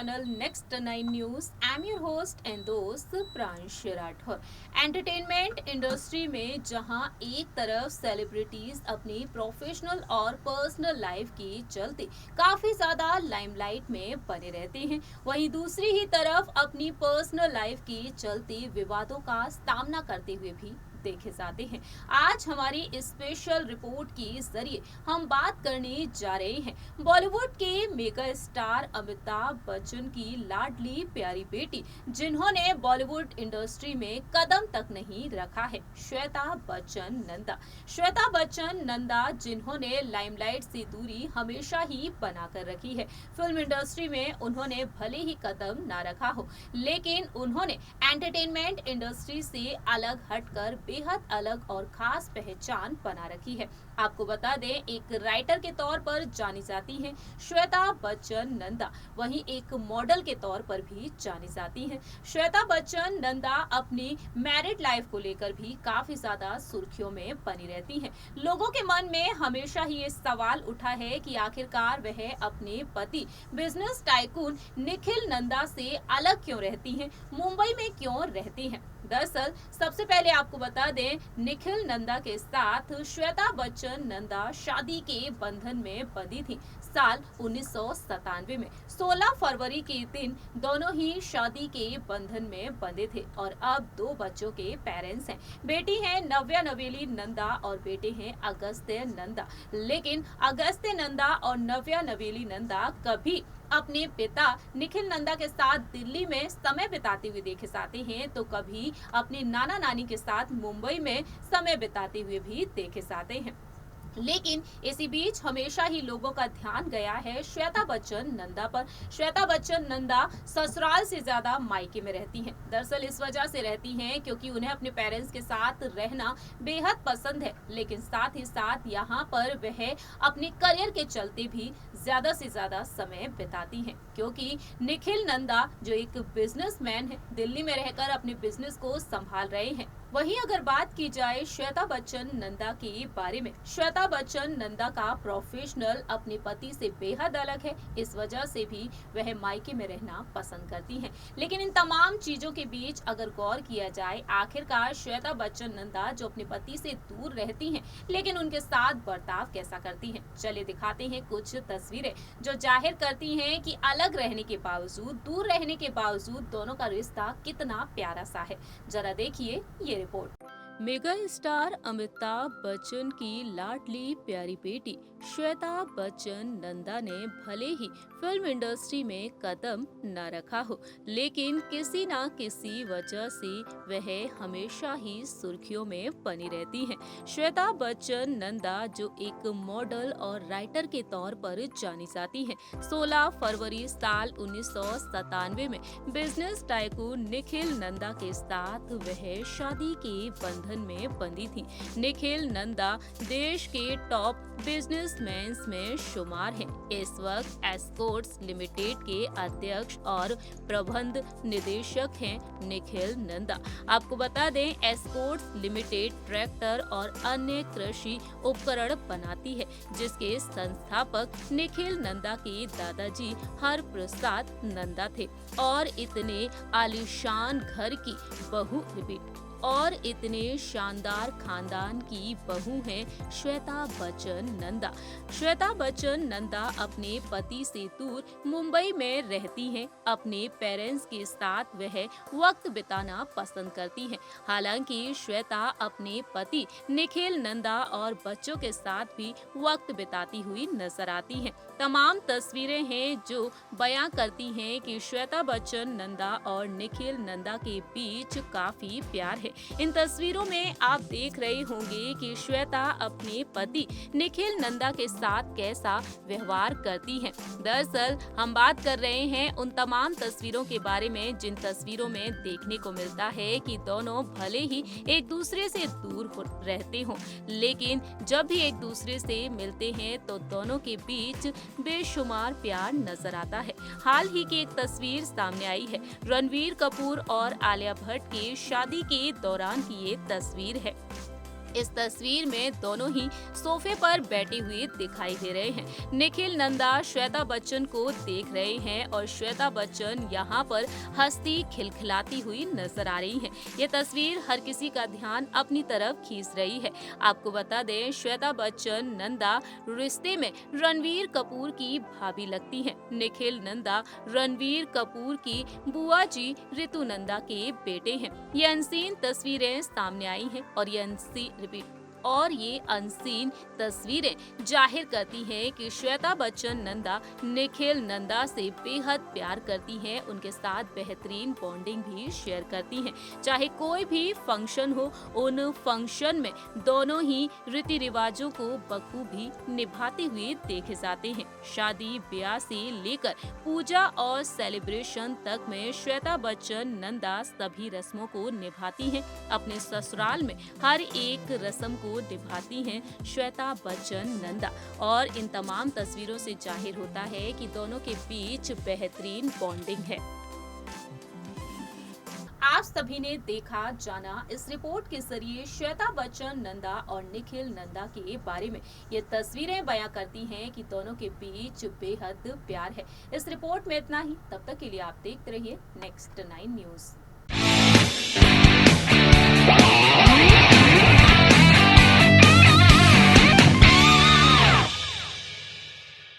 channel Next 9 News. I'm your host and दोस्त प्रांश Rathore. Entertainment industry में जहां एक तरफ सेलिब्रिटीज अपनी प्रोफेशनल और पर्सनल लाइफ की चलते काफी ज्यादा लाइमलाइट में बने रहते हैं, वहीं दूसरी ही तरफ अपनी पर्सनल लाइफ की चलते विवादों का सामना करते हुए भी देखे जाते हैं। आज हमारी स्पेशल रिपोर्ट के जरिए हम बात करने जा रहे हैं बॉलीवुड के मेगा स्टार अमिताभ बच्चन की लाडली प्यारी बेटी, जिन्होंने बॉलीवुड इंडस्ट्री में कदम तक नहीं रखा है, श्वेता बच्चन नंदा। श्वेता बच्चन नंदा जिन्होंने लाइमलाइट से दूरी हमेशा ही बनाकर रखी है। फिल्म इंडस्ट्री में उन्होंने भले ही कदम ना रखा हो, लेकिन उन्होंने एंटरटेनमेंट इंडस्ट्री से अलग हटकर बेहद अलग और खास पहचान बना रखी है। आपको बता दें, एक राइटर के तौर पर जानी जाती हैं श्वेता बच्चन नंदा, वहीं एक मॉडल के तौर पर भी जानी जाती हैं। श्वेता बच्चन नंदा अपनी मैरिड लाइफ को लेकर भी काफी ज्यादा सुर्खियों में बनी रहती हैं। लोगों के मन में हमेशा ही ये सवाल उठा है कि आखिरकार वह अपने पति बिजनेस टाइकून निखिल नंदा से अलग क्यों रहती हैं, मुंबई में क्यों रहती हैं। दरअसल सबसे पहले आपको बता दें, निखिल नंदा के साथ श्वेता बच्चन नंदा शादी के बंधन में बंधी थी साल 1997 में। 16 फरवरी के दिन दोनों ही शादी के बंधन में बंधे थे और अब 2 बच्चों के पेरेंट्स हैं। बेटी है नव्या नवेली नंदा और बेटे हैं अगस्त्य नंदा। लेकिन अगस्त्य नंदा और नव्या नवेली नंदा कभी अपने पिता निखिल नंदा के साथ दिल्ली में समय बिताते हुए देखे जाते हैं, तो कभी अपने नाना नानी के साथ मुंबई में समय बिताते हुए भी देखे जाते हैं। लेकिन इसी बीच हमेशा ही लोगों का ध्यान गया है श्वेता बच्चन नंदा पर। श्वेता बच्चन नंदा ससुराल से ज्यादा मायके में रहती हैं। दरअसल इस वजह से रहती हैं क्योंकि उन्हें अपने पेरेंट्स के साथ रहना बेहद पसंद है, लेकिन साथ ही साथ यहाँ पर वह अपने करियर के चलते भी ज्यादा से ज्यादा समय बिताती हैं, क्योंकि निखिल नंदा जो एक बिजनेसमैन है, दिल्ली में रहकर अपने बिजनेस को संभाल रहे हैं। वहीं अगर बात की जाए श्वेता बच्चन नंदा के बारे में, श्वेता बच्चन नंदा का प्रोफेशनल अपने पति से बेहद अलग है, इस वजह से भी वह मायके में रहना पसंद करती हैं। लेकिन इन तमाम चीजों के बीच अगर गौर किया जाए, आखिरकार श्वेता बच्चन नंदा जो अपने पति से दूर रहती हैं, लेकिन उनके साथ बर्ताव कैसा करती हैं, चलिए दिखाते हैं कुछ तस्वीरें जो जाहिर करती हैं कि अलग रहने के बावजूद, दूर रहने के बावजूद दोनों का रिश्ता कितना प्यारा सा है। जरा देखिए ये report. Mega star Amitabh Bachchan की लाडली प्यारी बेटी श्वेता बच्चन नंदा ने भले ही फिल्म इंडस्ट्री में कदम न रखा हो, लेकिन किसी न किसी वजह से वह हमेशा ही सुर्खियों में बनी रहती हैं। श्वेता बच्चन नंदा जो एक मॉडल और राइटर के तौर पर जानी जाती हैं, 16 फरवरी साल 1997 में बिजनेस टाइकून निखिल नंदा के साथ वह शादी के बंधन में बंधी थी। निखिल नंदा देश के टॉप बिजनेसमैन में शुमार हैं। इस वक्त एस्कॉर्ट्स लिमिटेड के अध्यक्ष और प्रबंध निदेशक हैं निखिल नंदा। आपको बता दें, एस्कॉर्ट्स लिमिटेड ट्रैक्टर और अन्य कृषि उपकरण बनाती है, जिसके संस्थापक निखिल नंदा के दादाजी हर प्रसाद नंदा थे और इतने आलीशान घर की बहू और इतने शानदार खानदान की बहू हैं श्वेता बच्चन नंदा। श्वेता बच्चन नंदा अपने पति से दूर मुंबई में रहती हैं। अपने पेरेंट्स के साथ वह वक्त बिताना पसंद करती हैं। हालांकि श्वेता अपने पति निखिल नंदा और बच्चों के साथ भी वक्त बिताती हुई नजर आती हैं। तमाम तस्वीरें हैं जो बयां करती हैं कि श्वेता बच्चन नंदा और निखिल नंदा के बीच काफी प्यार है। इन तस्वीरों में आप देख रहे होंगे कि श्वेता अपने पति निखिल नंदा के साथ कैसा व्यवहार करती हैं। दरअसल हम बात कर रहे हैं उन तमाम तस्वीरों के बारे में जिन तस्वीरों में देखने को मिलता है कि दोनों भले ही एक दूसरे से दूर रहते हों, लेकिन जब भी एक दूसरे से मिलते हैं तो दोनों के बीच बेशुमार प्यार नजर आता है। हाल ही की एक तस्वीर सामने आई है, रणवीर कपूर और आलिया भट्ट के शादी के दौरान की ये तस्वीर है। इस तस्वीर में दोनों ही सोफे पर बैठे हुए दिखाई दे रहे हैं। निखिल नंदा श्वेता बच्चन को देख रहे हैं और श्वेता बच्चन यहाँ पर हंसती खिलखिलाती हुई नजर आ रही हैं। ये तस्वीर हर किसी का ध्यान अपनी तरफ खींच रही है। आपको बता दें, श्वेता बच्चन नंदा रिश्ते में रणवीर कपूर की भाभी लगती हैं। निखिल नंदा रणवीर कपूर की बुआ जी रितु नंदा के बेटे हैं। ये अनसीन तस्वीरें सामने आई हैं और ये अनसीन तस्वीरें जाहिर करती हैं कि श्वेता बच्चन नंदा निखिल नंदा से बेहद प्यार करती हैं, उनके साथ बेहतरीन बॉन्डिंग भी शेयर करती हैं। चाहे कोई भी फंक्शन हो, उन फंक्शन में दोनों ही रीति रिवाजों को बखूबी निभाते हुए देखे जाते हैं। शादी ब्याह से लेकर पूजा और सेलिब्रेशन तक में श्वेता बच्चन नंदा सभी रस्मों को निभाती हैं। अपने ससुराल में हर एक रस्म को निभाती हैं श्वेता बच्चन नंदा और इन तमाम तस्वीरों से जाहिर होता है कि दोनों के बीच बेहतरीन बॉन्डिंग है। आप सभी ने देखा जाना इस रिपोर्ट के जरिए श्वेता बच्चन नंदा और निखिल नंदा के बारे में। ये तस्वीरें बयां करती हैं कि दोनों के बीच बेहद प्यार है। इस रिपोर्ट में इतना ही। तब तक के लिए आप देखते रहिए नेक्स्ट 9 न्यूज।